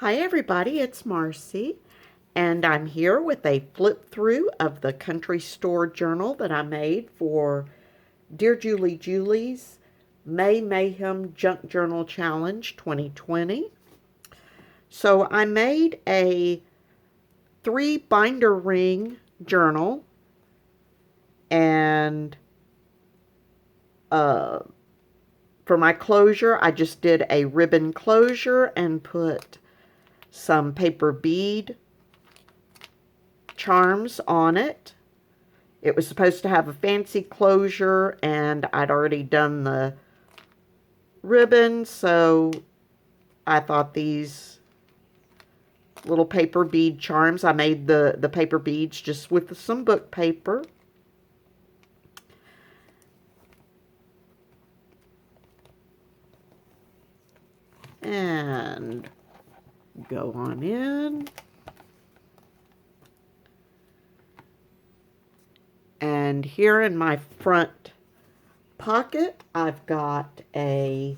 Hi everybody, it's Marcy, and I'm here with a flip through of the country store journal that I made for Dear Julie Julie's May Mayhem Junk Journal Challenge 2020. So I made a 3-binder ring journal, and for my closure I just did a ribbon closure and put some paper bead charms on it. It was supposed to have a fancy closure, and I'd already done the ribbon, so I thought these little paper bead charms, I made the paper beads just with some book paper. And go on in. And here in my front pocket, I've got a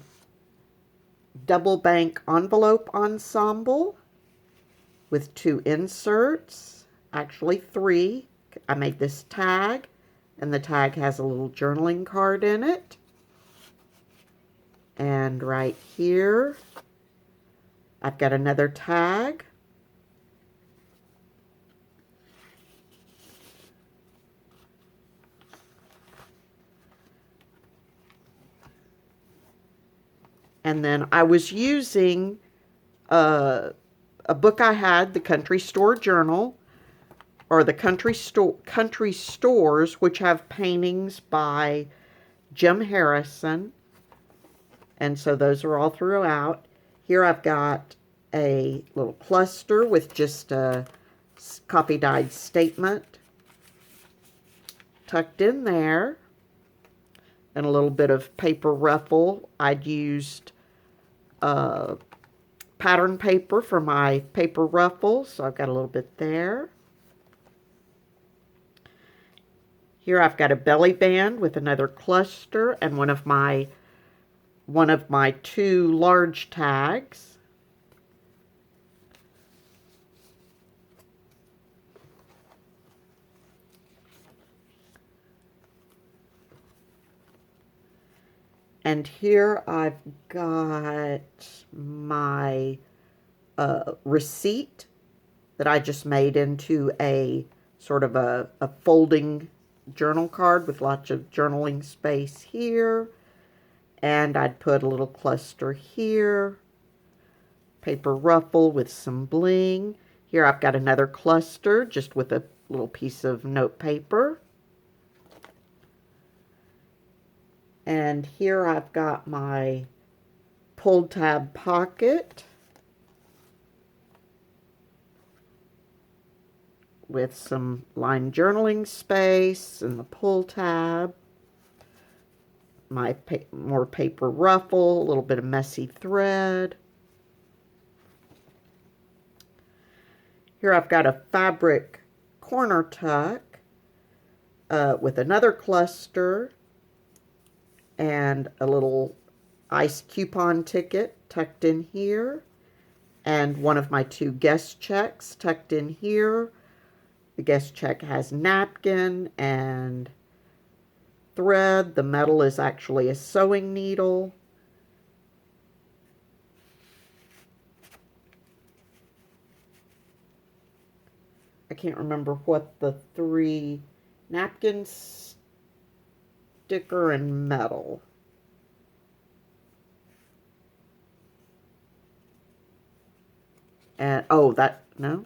double bank envelope ensemble with 2 inserts, actually 3. I made this tag, and the tag has a little journaling card in it. And right here, I've got another tag. And then I was using a book I had, the Country Store Journal, or the country stores, which have paintings by Jim Harrison. And so those are all throughout. Here I've got a little cluster with just a copy-dyed statement tucked in there, and a little bit of paper ruffle. I'd used pattern paper for my paper ruffle, so I've got a little bit there. Here I've got a belly band with another cluster and one of my 2 large tags. And here I've got my receipt that I just made into a sort of a folding journal card with lots of journaling space here. And I'd put a little cluster here, paper ruffle with some bling. Here I've got another cluster just with a little piece of note paper. And here I've got my pull tab pocket with some line journaling space and the pull tab. My more paper ruffle, a little bit of messy thread. Here I've got a fabric corner tuck with another cluster and a little ice coupon ticket tucked in here, and one of my 2 guest checks tucked in here. The guest check has napkin and thread. The metal is actually a sewing needle. I can't remember what the 3 napkins, sticker, and metal. And no.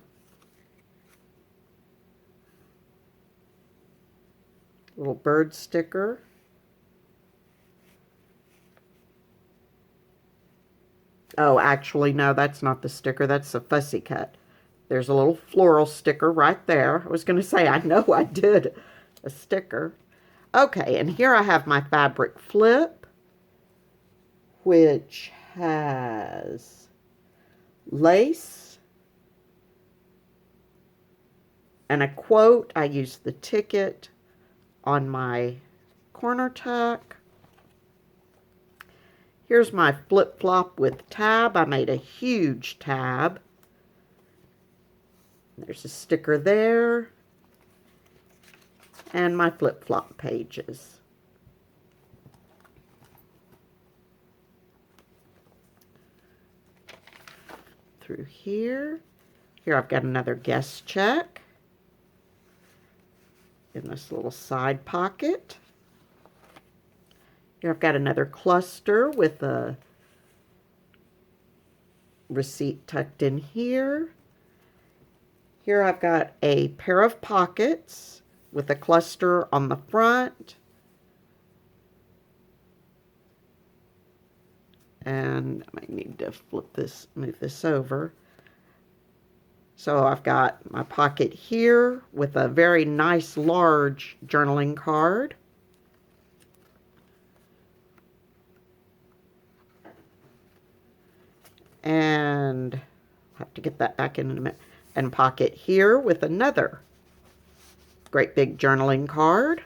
Little bird sticker. Oh, actually, no, that's not the sticker. That's a fussy cut. There's a little floral sticker right there. I was going to say, I know I did a sticker. Okay, and here I have my fabric flip, which has lace and a quote. I used the ticket on my corner tuck. Here's my flip-flop with tab. I made a huge tab There's a sticker there. And my flip-flop pages. Through here. Here I've got another guest check in this little side pocket. Here I've got another cluster with a receipt tucked in here. Here I've got a pair of pockets with a cluster on the front. And I might need to move this over. So I've got my pocket here with a very nice large journaling card. And I'll have to get that back in a minute. And pocket here with another great big journaling card.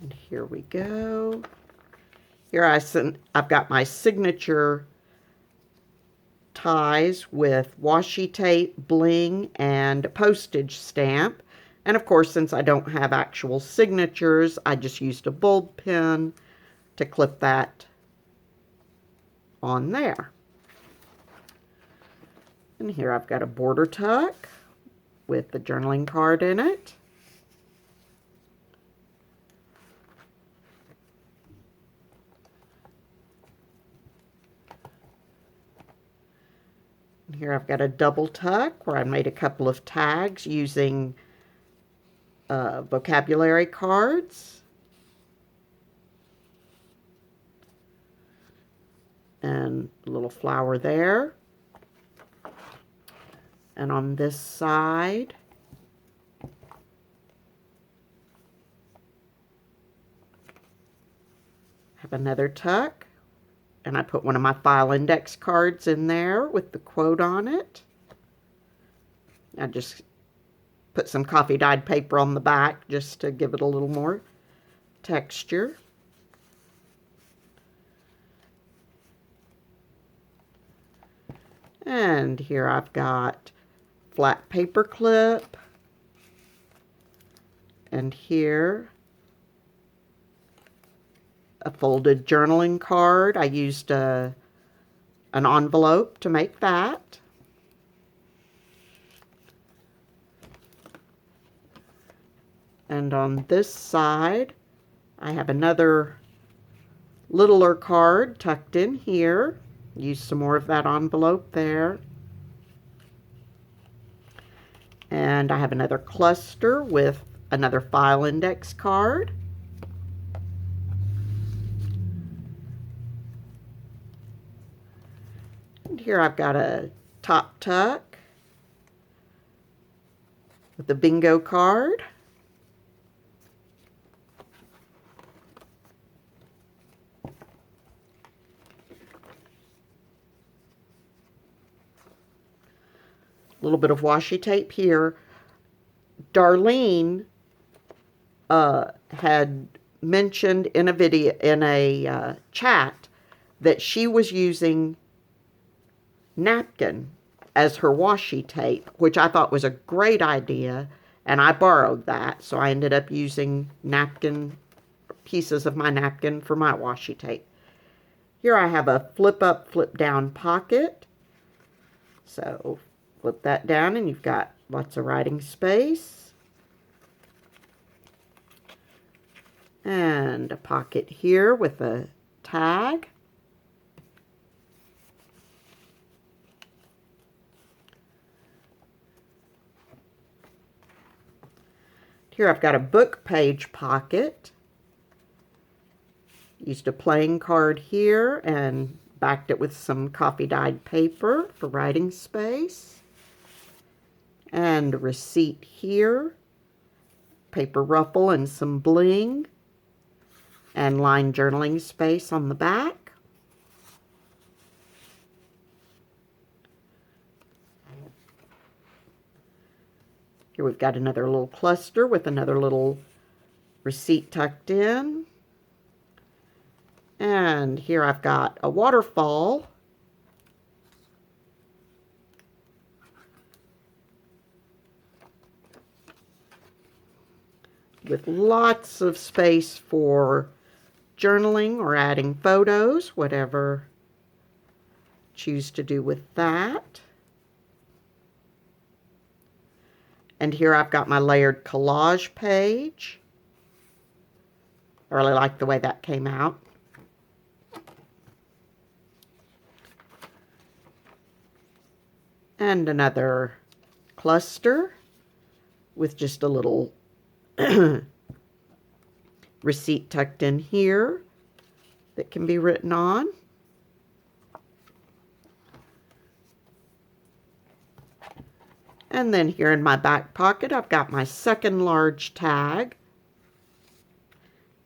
And here we go. Here I've got my signature ties with washi tape, bling, and postage stamp. And of course, since I don't have actual signatures, I just used a bulb pin to clip that on there. And here I've got a border tuck with the journaling card in it. And here I've got a double tuck where I made a couple of tags using vocabulary cards. And a little flower there. And on this side, have another tuck. And I put one of my file index cards in there with the quote on it. I just put some coffee dyed paper on the back just to give it a little more texture. And here I've got flat paper clip. And here a folded journaling card. I used an envelope to make that. And on this side, I have another littler card tucked in here. Use some more of that envelope there. And I have another cluster with another file index card. And here I've got a top tuck with the bingo card. A little bit of washi tape here. Darlene had mentioned in a video, in a chat, that she was using napkin as her washi tape, which I thought was a great idea, and I borrowed that, so I ended up using pieces of my napkin for my washi tape. Here I have a flip up, flip down pocket. So flip that down and you've got lots of writing space. And a pocket here with a tag. Here I've got a book page pocket. Used a playing card here and backed it with some coffee dyed paper for writing space. And a receipt here. Paper ruffle and some bling. And lined journaling space on the back. Here we've got another little cluster with another little receipt tucked in. And here I've got a waterfall. With lots of space for journaling or adding photos, whatever choose to do with that. And here I've got my layered collage page. I really like the way that came out. And another cluster with just a little receipt tucked in here that can be written on. And then here in my back pocket, I've got my second large tag.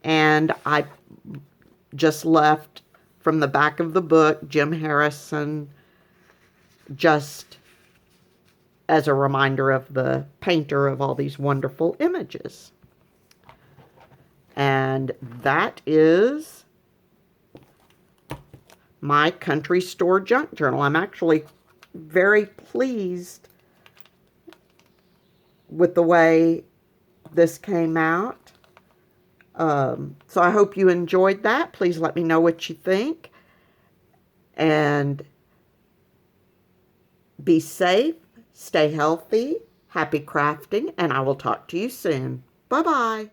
And I just left from the back of the book, Jim Harrison, just as a reminder of the painter of all these wonderful images. And that is my country store junk journal. I'm actually very pleased with the way this came out. So I hope you enjoyed that. Please let me know what you think. And be safe, stay healthy, happy crafting, and I will talk to you soon. Bye-bye.